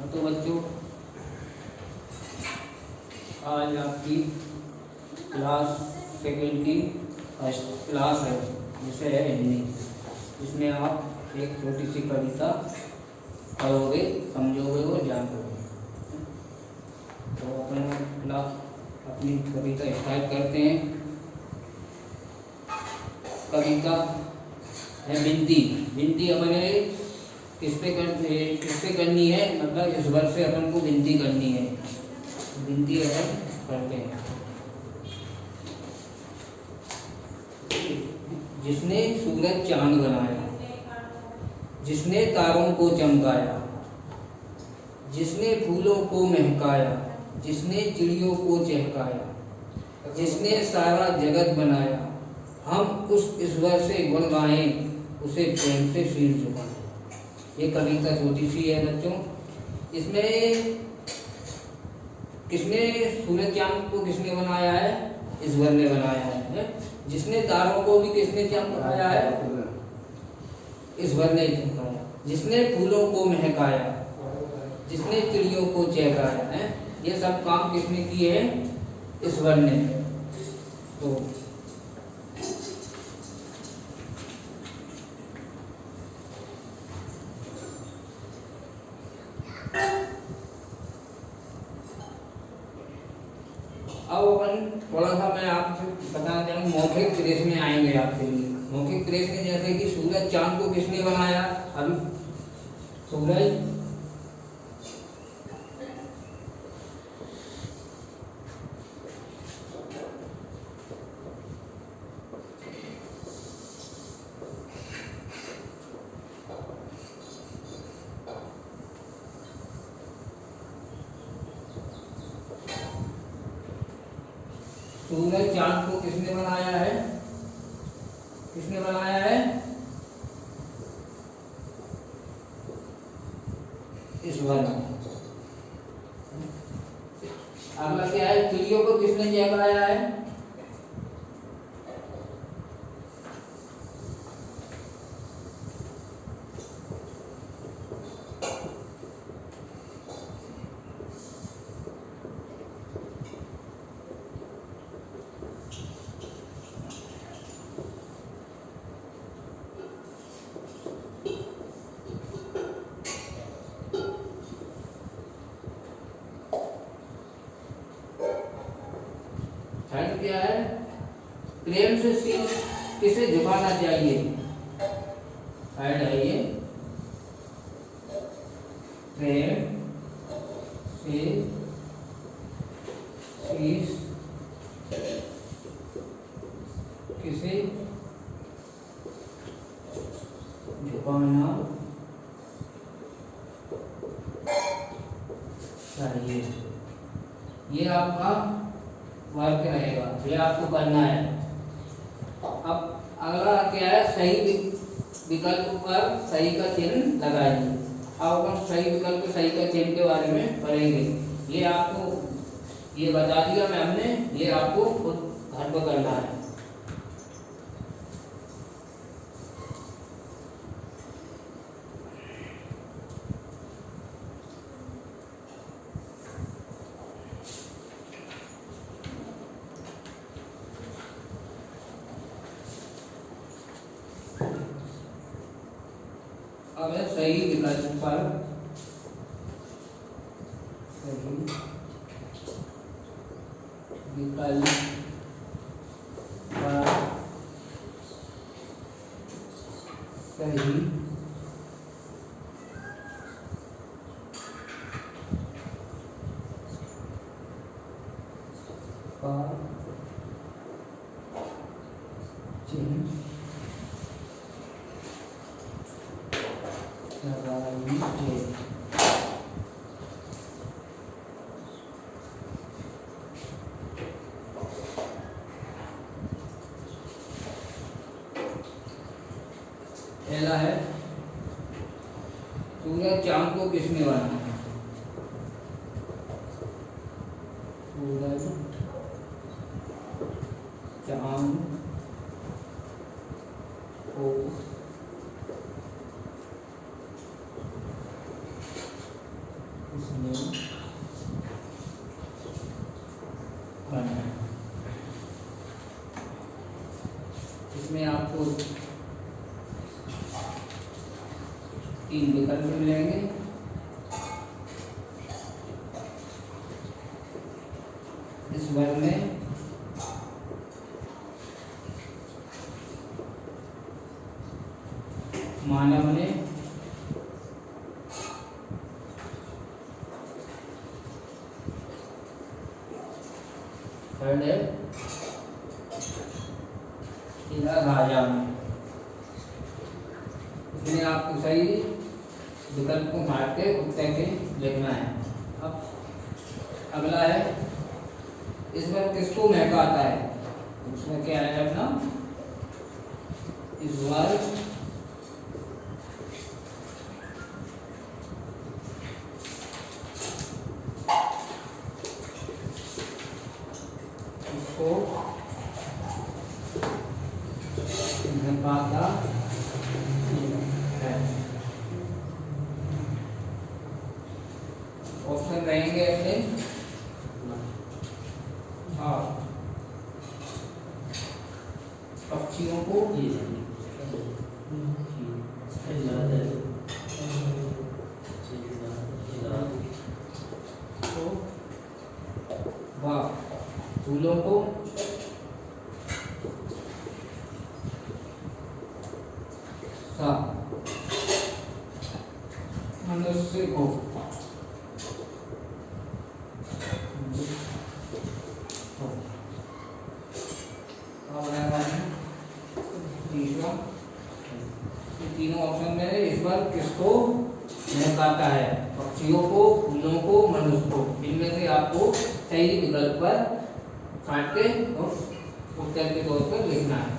हाँ तो बच्चों, आज आपकी क्लास सेकेंड की फर्स्ट क्लास है, विषय है हिंदी। इसमें आप एक छोटी सी कविता पढ़ोगे, समझोगे और जानोगे। तो अपनी कविता स्टार्ट करते हैं। कविता है विनती। विनती अपने किससे करनी है, मतलब इस वर्ष से अपन को विनती करनी है। विनती अपन करते हैं। जिसने सूरज चांद बनाया, जिसने तारों को चमकाया, जिसने फूलों को महकाया, जिसने चिड़ियों को चहकाया, जिसने सारा जगत बनाया, हम उस ईश्वर से गुण गाएं, उसे प्रेम से सिर झुकाएं। ये कविता छोटी सी है बच्चों। इसमें किसने सूरज चांद को किसने बनाया है? ईश्वर ने बनाया है। जिसने तारों को भी किसने चमकाया है? ईश्वर ने चमकाया। जिसने फूलों को महकाया, जिसने चिड़ियों को चहकाया है, ये सब काम किसने किए हैं? ईश्वर ने। तो अब अपन थोड़ा सा मैं आपसे बताना चाहूँगा, मौखिक प्रेस में आएंगे आपके लिए। मौखिक प्रेस में जैसे कि सूरज चांद को किसने बनाया? अभी सूरज सूरज चांद को किसने बनाया है? किसने बनाया है? ईश्वर ने। अगला क्या है? चिड़ियों को किसने चहकाया है? थर्ड क्या है? प्रेम से सिर किसे झुकाना चाहिए? थर्ड है ये, प्रेम से शीश किसे झुकाना चाहिए। ये आपका वर्क रहेगा, ये आपको करना है। अब अगला क्या है? सही विकल्प पर सही का चिन्ह लगाइए। अब अपन सही विकल्प सही का चिन्ह के बारे में पढ़ेंगे। ये आपको ये बता दिया मैं हमने, ये आपको खुद घर पर करना है। अब है सही विकल्प पर सही विकल्प पर सही पर चिन्ह लगाइए। पहला है सूरज चांद को किसने बनाया? सूरज चांद को तीन विकल्प मिलेंगे। इस वर्ग में मानव ने राजा में, इसमें आपको सही विकल्प को मार के उत्तर के लिखना है। अब अगला है, इस बार किसको महकाता है? इसमें क्या है अपना, इस बार इसको महकाता है। ऑप्शन रहेंगे अपने, पक्षियों को, फूलों को, मनुष्य को। तीनों ऑप्शन में इस बार किसको महकाता है? पक्षियों को, फूलों को, मनुष्य को। इनमें से आपको सही विकल्प पर काट के और उत्तर के तौर पर लिखना है।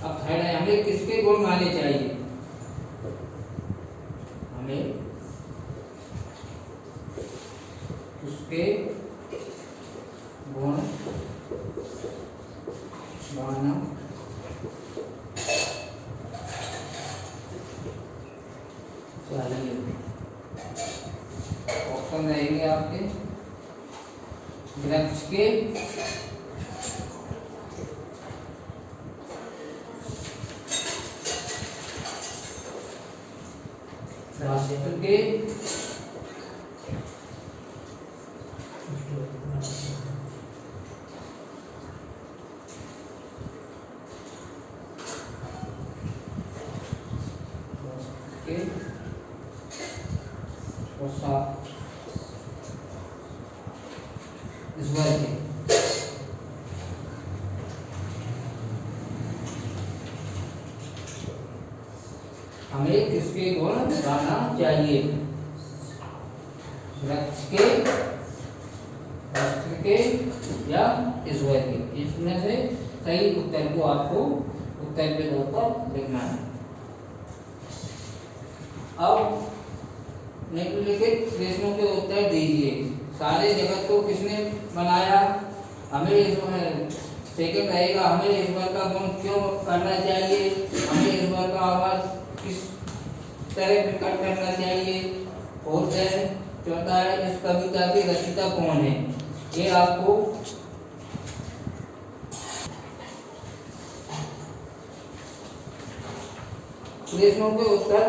अब थर्ड है, हमें किसके गुण मानने चाहिए? हमें किसके गुण मानना चाहिए? ऑप्शन रहेंगे आपके, वृक्ष के, राष्ट्र के, इस वर्ग के। हमें किसके गुण गाना चाहिए? वृक्ष के, राष्ट्र के या ईश्वर के? इसमें से सही उत्तर को आपको उत्तर के तौर पर लिखना है। अब निम्नलिखित प्रश्नों के उत्तर दीजिए। सारे जगत को किसने बनाया? हमें इसमें सेकंड रहेगा, हमें ईश्वर का गुण क्यों करना चाहिए? हमें ईश्वर का आवाज किस तरह प्रकट करना चाहिए? और चौथा है, इस कविता की रचयिता कौन है? ये आपको प्रश्नों के उत्तर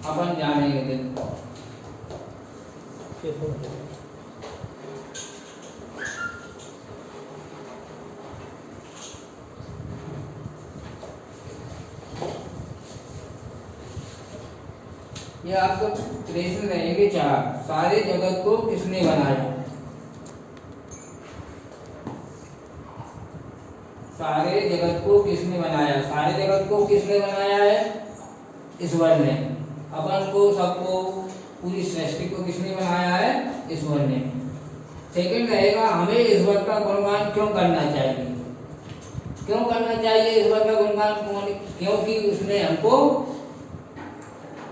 अपन जानेंगे। ये आपको प्रश्न रहेंगे चार। सारे जगत को किसने बनाया? सारे जगत को किसने बनाया? सारे जगत को किसने बनाया है? ईश्वर ने। अपन को, सबको, पूरी सृष्टि को किसने बनाया है? ईश्वर ने। सेकंड रहेगा, हमें ईश्वर का गुणगान क्यों करना चाहिए? क्यों करना चाहिए ईश्वर का गुणगान? क्योंकि उसने हमको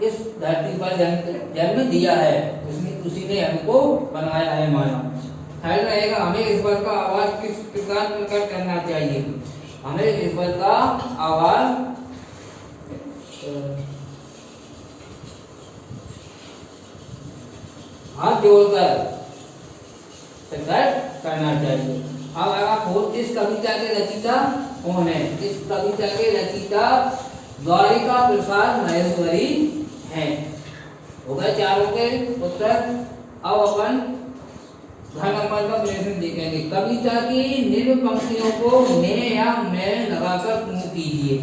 इस धरती पर जन्म दिया है, उसी ने हमको बनाया है मानव। थर्ड रहेगा, हमें ईश्वर का आवाज किस प्रकार प्रकट करना चाहिए? हमें ईश्वर का आवाज हाथ जोड़कर प्रकट करना चाहिए। अब आगे फोर्थ, इस कविता के रचयिता कौन है? इस कविता के रचयिता द्वारिका प्रसाद महेश्वरी हैं। हो गए चारों के उत्तर। अब अपन घ नंबर का प्रश्न देखेंगे। कविता की निम्न पंक्तियों को ने या मैं लगाकर पूर्ण कीजिए।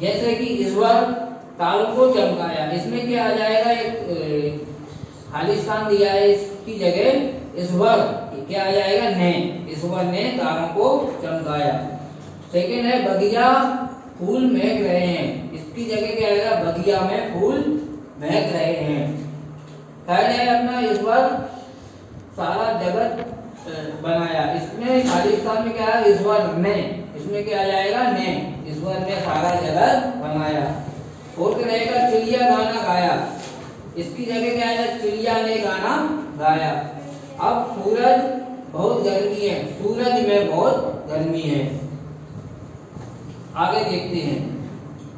जैसे कि ईश्वर तारों को चमकाया, इसमें क्या आ जाएगा, एक खाली स्थान दिया है, इसकी जगह ईश्वर क्या आ जाएगा, ने। ईश्वर ने तारों को चमकाया। सेकंड है बगिया फूल महक रहे हैं, इसकी जगह क्या आएगा, बगिया में फूल महक रहे हैं। थर्ड है अपना ईश्वर सारा जगत बनाया, इसमें खाली स्थान में क्या है, ईश्वर ने, इसमें क्या आ जाएगा, ने। ईश्वर ने सारा जगत बनाया। फोर्थ रहेगा चिड़िया गाना गाया, इसकी जगह क्या आएगा, चिड़िया ने गाना गाया। अब सूरज बहुत गर्मी है, सूरज में बहुत गर्मी है। आगे देखते हैं।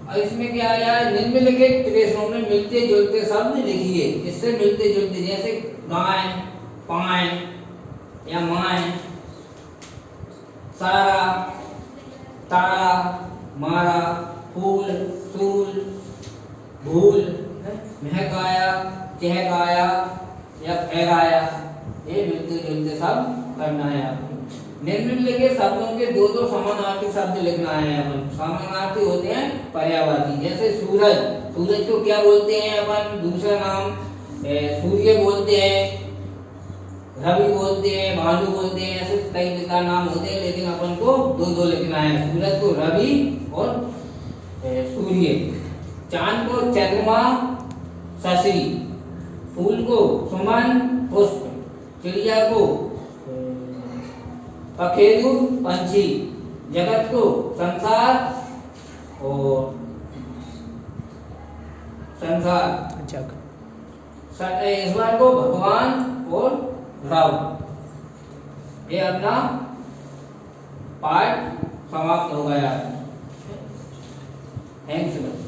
और इसमें क्या आया, निम्नलिखित प्रश्नों में मिलते जुलते शब्द लिखिए। इससे मिलते जुलते जैसे गाय, पाए या माए, सारा, तारा, मारा, फूल, सूल, भूल, महकाया, चहकाया या फहराया, ये मिलते जुलते शब्द करना है आपको। निम्नलिखित शब्दों के दो दो समानार्थी शब्द लिखना है अपन। समानार्थी होते हैं पर्यायवाची। जैसे सूरज, सूरज को क्या बोलते हैं अपन, दूसरा नाम सूर्य बोलते हैं, रवि बोलते हैं, भानु बोलते हैं, ऐसे कई प्रकार नाम होते हैं, लेकिन अपन को दो दो लिखना है। सूरज को रवि और सूर्य, चांद को चंद्रमा, शशि, फूल को सुमन, पुष्प, चिड़िया को पखेरु, पंछी, जगत को संसार और संसार, ईश्वर को भगवान और राव। ये अपना पाठ समाप्त हो गया। थैंक्स।